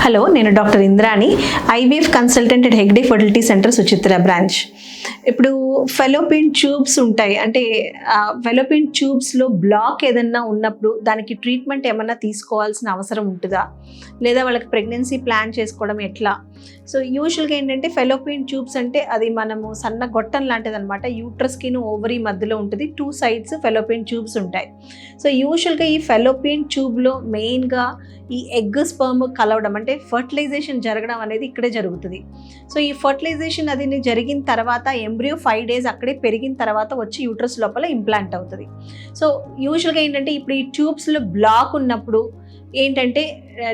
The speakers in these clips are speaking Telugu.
హలో, నేను doctor Indrani, IVF consultant at Hegde fertility centre Suchitra branch. ఇప్పుడు ఫెలోపియన్ ట్యూబ్స్ ఉంటాయి, అంటే ఫెలోపియన్ ట్యూబ్స్లో బ్లాక్ ఏదన్నా ఉన్నప్పుడు దానికి ట్రీట్మెంట్ ఏమన్నా తీసుకోవాల్సిన అవసరం ఉంటుందా, లేదా వాళ్ళకి ప్రెగ్నెన్సీ ప్లాన్ చేసుకోవడం ఎట్లా? సో యూజువల్గా ఏంటంటే ఫెలోపియన్ ట్యూబ్స్ అంటే అది మనము సన్న గొట్టం లాంటిది అనమాట. యూట్రస్కిను ఓవరీ మధ్యలో ఉంటుంది, 2 sides ఫెలోపియన్ ట్యూబ్స్ ఉంటాయి. సో యూజువల్గా ఈ ఫెలోపియన్ ట్యూబ్లో మెయిన్గా ఈ ఎగ్ స్పర్మ్ కలవడం, అంటే ఫర్టిలైజేషన్ జరగడం అనేది ఇక్కడే జరుగుతుంది. సో ఈ ఫర్టిలైజేషన్ అది జరిగిన తర్వాత ఎంబ్రియో 5 days అక్కడే పెరిగిన తర్వాత వచ్చి యూట్రస్ లోపల ఇంప్లాంట్ అవుతుంది. సో యూజువల్గా ఏంటంటే ఇప్పుడు ఈ ట్యూబ్స్లో బ్లాక్ ఉన్నప్పుడు ఏంటంటే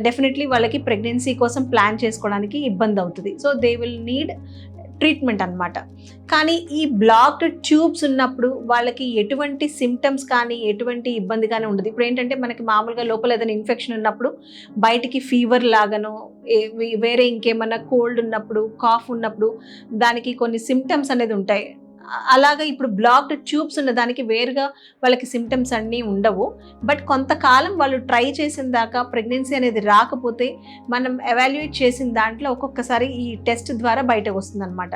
డెఫినెట్లీ వాళ్ళకి ప్రెగ్నెన్సీ కోసం ప్లాన్ చేసుకోవడానికి ఇబ్బంది అవుతుంది. So they will need treatment అనమాట. కానీ ఈ బ్లాక్డ్ ట్యూబ్స్ ఉన్నప్పుడు వాళ్ళకి ఎటువంటి సిమ్టమ్స్ కానీ ఎటువంటి ఇబ్బంది కానీ ఉండదు. ఇప్పుడు ఏంటంటే మనకి మామూలుగా లోపల ఏదైనా ఇన్ఫెక్షన్ ఉన్నప్పుడు బయటికి ఫీవర్ లాగానో వేరే ఇంకేమన్నా కోల్డ్ ఉన్నప్పుడు, కాఫ్ ఉన్నప్పుడు దానికి కొన్ని సిమ్టమ్స్ అనేది ఉంటాయి. అలాగా ఇప్పుడు బ్లాక్డ్ ట్యూబ్స్ ఉన్న దానికి వేరుగా వాళ్ళకి సిమ్టమ్స్ అన్నీ ఉండవు. బట్ కొంతకాలం వాళ్ళు ట్రై చేసిన దాకా ప్రెగ్నెన్సీ అనేది రాకపోతే మనం ఎవాల్యుయేట్ చేసిన దాంట్లో ఒక్కొక్కసారి ఈ టెస్ట్ ద్వారా బయటకు వస్తుంది అనమాట.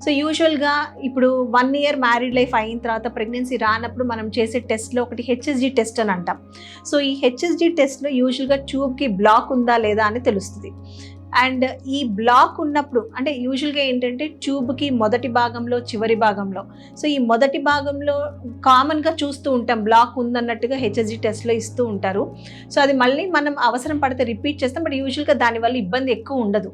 సో యూజువల్గా ఇప్పుడు 1 year మ్యారీడ్ లైఫ్ అయిన తర్వాత ప్రెగ్నెన్సీ రానప్పుడు మనం చేసే టెస్ట్లో ఒకటి హెచ్ఎస్జీ టెస్ట్ అని అంటాం. సో ఈ హెచ్ఎస్జీ టెస్ట్లో యూజువల్గా ట్యూబ్కి బ్లాక్ ఉందా లేదా అని తెలుస్తుంది. అండ్ ఈ బ్లాక్ ఉన్నప్పుడు అంటే యూజువల్గా ఏంటంటే ట్యూబ్కి మొదటి భాగంలో, చివరి భాగంలో, సో ఈ మొదటి భాగంలో కామన్గా చూస్తూ ఉంటాం బ్లాక్ ఉందన్నట్టుగా హెచ్ఎస్జీ టెస్ట్లో ఇస్తూ ఉంటారు. సో అది మళ్ళీ మనం అవసరం పడితే రిపీట్ చేస్తాం, బట్ యూజువల్గా దానివల్ల ఇబ్బంది ఎక్కువ ఉండదు.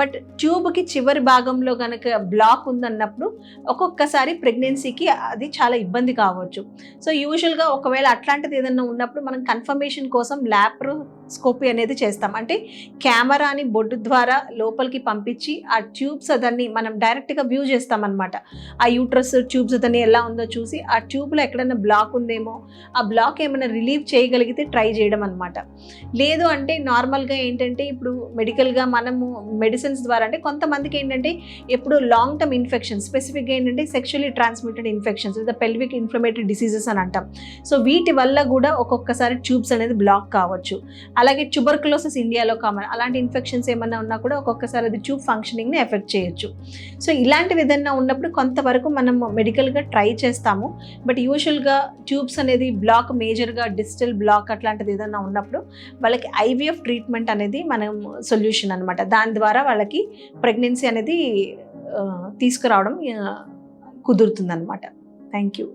బట్ ట్యూబ్కి చివరి భాగంలో కనుక బ్లాక్ ఉందన్నప్పుడు ఒక్కొక్కసారి ప్రెగ్నెన్సీకి అది చాలా ఇబ్బంది కావచ్చు. సో యూజువల్గా ఒకవేళ అట్లాంటిది ఏదన్నా ఉన్నప్పుడు మనం కన్ఫర్మేషన్ కోసం ల్యాప్రోస్కోపీ అనేది చేస్తాం. అంటే కెమెరాని బొడ్డు ద్వారా లోపలికి పంపించి ఆ ట్యూబ్స్ అదన్నీ మనం డైరెక్ట్గా వ్యూ చేస్తామన్నమాట. ఆ యూట్రస్ ట్యూబ్స్ అదన్నీ ఎలా ఉందో చూసి ఆ ట్యూబ్లో ఎక్కడైనా బ్లాక్ ఉందేమో, ఆ బ్లాక్ ఏమైనా రిలీవ్ చేయగలిగితే ట్రై చేయడం అనమాట. లేదు అంటే నార్మల్గా ఏంటంటే ఇప్పుడు మెడికల్గా మనము మెడిసిన్స్ ద్వారా, అంటే కొంతమందికి ఏంటంటే ఎప్పుడు లాంగ్ టర్మ్ ఇన్ఫెక్షన్స్, స్పెసిఫిక్గా ఏంటంటే సెక్షువల్లీ ట్రాన్స్మిటెడ్ ఇన్ఫెక్షన్స్ లేదా పెల్విక్ ఇన్ఫ్లమేటరీ డిసీజెస్ అని అంటాం. సో వీటి వల్ల కూడా ఒక్కొక్కసారి ట్యూబ్స్ అనేది బ్లాక్ కావచ్చు. అలాగే ట్యూబర్కులోసిస్ ఇండియాలో కామన్, అలాంటి ఇన్ఫెక్షన్స్ ఏమైనా ఉన్నా కూడా ఒక్కొక్కసారి అది ట్యూబ్ ఫంక్షనింగ్ని ఎఫెక్ట్ చేయొచ్చు. సో ఇలాంటివి ఏదైనా ఉన్నప్పుడు కొంతవరకు మనం మెడికల్గా ట్రై చేస్తాము. బట్ యూజువల్గా ట్యూబ్స్ అనేది బ్లాక్ మేజర్గా డిస్టల్ బ్లాక్ అట్లాంటిది ఏదైనా ఉన్నప్పుడు వాళ్ళకి ఐవీఎఫ్ ట్రీట్మెంట్ అనేది మనం సొల్యూషన్ అనమాట. దాని ద్వారా వాళ్ళకి ప్రెగ్నెన్సీ అనేది తీసుకురావడం కుదురుతుందన్నమాట. Thank you.